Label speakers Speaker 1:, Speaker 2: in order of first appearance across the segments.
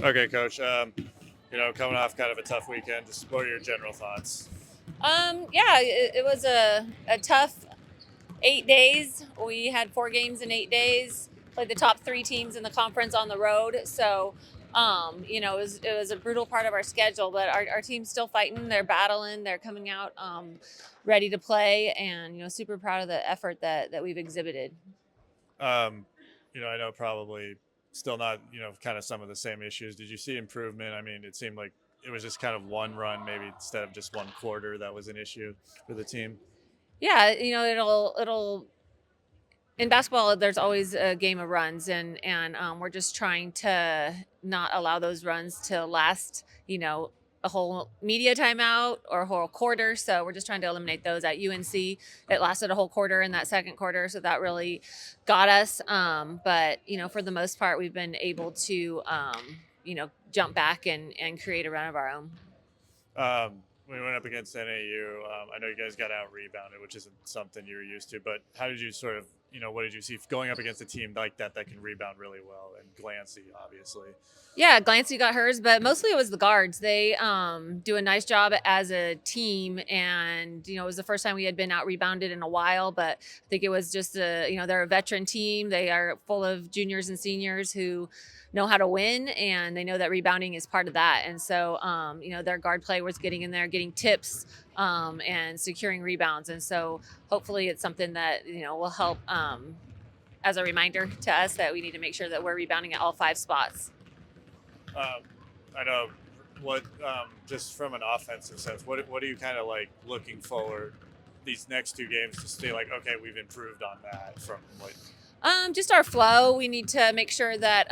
Speaker 1: Okay, Coach. Coming off kind of a tough weekend, just what are your general thoughts?
Speaker 2: Yeah, it was a tough 8 days. We had 4 games in 8 days. Played the top three teams in the conference on the road. So, it was a brutal part of our schedule, but our team's still fighting. They're battling. They're coming out ready to play, and super proud of the effort that we've exhibited.
Speaker 1: Um, I know probably still not, kind of some of the same issues. Did you see improvement? I mean, it seemed like it was just kind of one run, maybe instead of just one quarter, that was an issue for the team.
Speaker 2: Yeah, it'll in basketball there's always a game of runs, and we're just trying to not allow those runs to last a whole media timeout or a whole quarter. So we're just trying to eliminate those. At UNC it lasted a whole quarter in that second quarter, so that really got us. But for the most part we've been able to jump back and create a run of our own.
Speaker 1: We went up against NAU. I know you guys got out rebounded, which isn't something you were used to, but how did you sort of, what did you see going up against a team like that can rebound really well and Glancy, obviously?
Speaker 2: Yeah, Glancy got hers, but mostly it was the guards. They do a nice job as a team, and it was the first time we had been out rebounded in a while. But I think it was just they're a veteran team. They are full of juniors and seniors who know how to win, and they know that rebounding is part of that. And so their guard play was getting in there, getting tips, and securing rebounds. And so hopefully it's something that will help as a reminder to us that we need to make sure that we're rebounding at all five spots.
Speaker 1: Um, I know what, just from an offensive sense, what are you kind of like looking forward these next two games to say like, okay, we've improved on that from what?
Speaker 2: Just our flow. We need to make sure that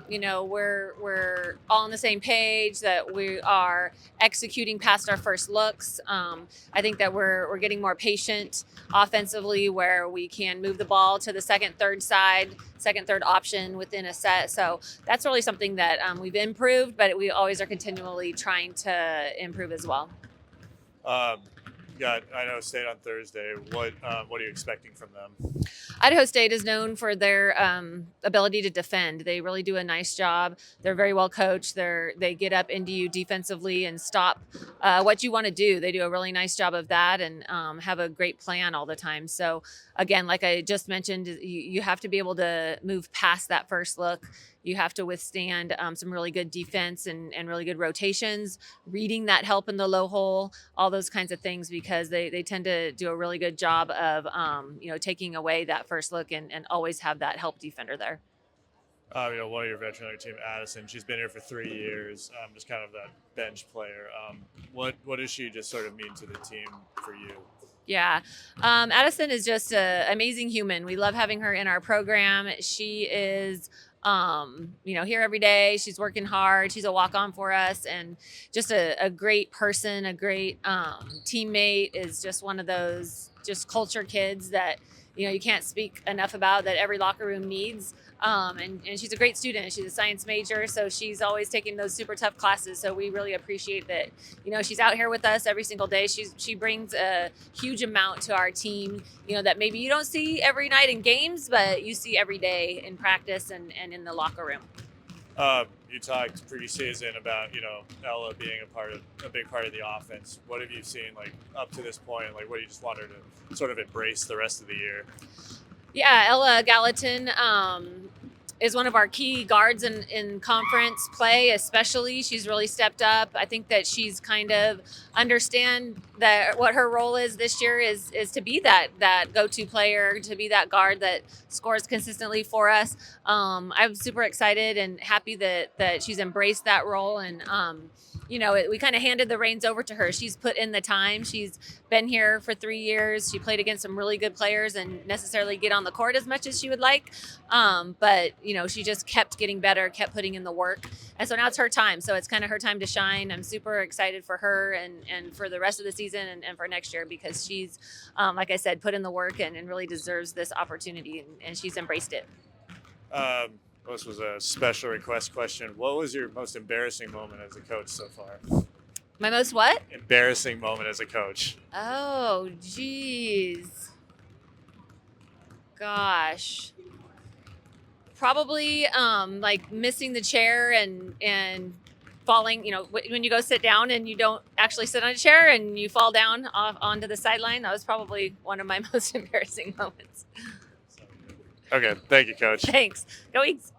Speaker 2: we're all on the same page, that we are executing past our first looks. I think that we're getting more patient offensively, where we can move the ball to the second, third side, second, third option within a set. So that's really something that we've improved, but we always are continually trying to improve as well.
Speaker 1: Um, got I know State on Thursday. What are you expecting from them?
Speaker 2: Idaho State is known for their ability to defend. They really do a nice job. They're very well coached. They get up into you defensively and stop what you want to do. They do a really nice job of that, and have a great plan all the time. So again, like I just mentioned, you have to be able to move past that first look. You have to withstand some really good defense and really good rotations, reading that help in the low hole, all those kinds of things, because they tend to do a really good job of taking away that first look, and always have that help defender there.
Speaker 1: One of your veteran on your team, Addison, she's been here for 3 years. Just kind of that bench player. What does she just sort of mean to the team for you?
Speaker 2: Yeah. Addison is just an amazing human. We love having her in our program. She is, here every day. She's working hard. She's a walk on for us, and just a great person, a great teammate, is just one of those just culture kids that, you can't speak enough about, that every locker room needs. And she's a great student. She's a science major, so she's always taking those super tough classes. So we really appreciate that. She's out here with us every single day. She brings a huge amount to our team. That maybe you don't see every night in games, but you see every day in practice and in the locker room.
Speaker 1: You talked preseason about Ella being a big part of the offense. What have you seen like up to this point? Like, what do you just want her to sort of embrace the rest of the year?
Speaker 2: Yeah, Ella Gallatin is one of our key guards in conference play, especially. She's really stepped up. I think that she's kind of understand that what her role is this year is to be that go-to player, to be that guard that scores consistently for us. I'm super excited and happy that she's embraced that role, and we kind of handed the reins over to her. She's put in the time. She's been here for 3 years. She played against some really good players and necessarily get on the court as much as she would like. But she just kept getting better, kept putting in the work. And so now it's her time. So it's kind of her time to shine. I'm super excited for her and for the rest of the season and for next year, because she's, like I said, put in the work and really deserves this opportunity, and she's embraced it.
Speaker 1: Um, this was a special request question. What was your most embarrassing moment as a coach so far?
Speaker 2: My most what?
Speaker 1: Embarrassing moment as a coach.
Speaker 2: Oh, geez. Gosh. Probably like missing the chair and falling. When you go sit down and you don't actually sit on a chair and you fall down off onto the sideline. That was probably one of my most embarrassing moments.
Speaker 1: Okay, thank you, Coach.
Speaker 2: Thanks. Go Eagles.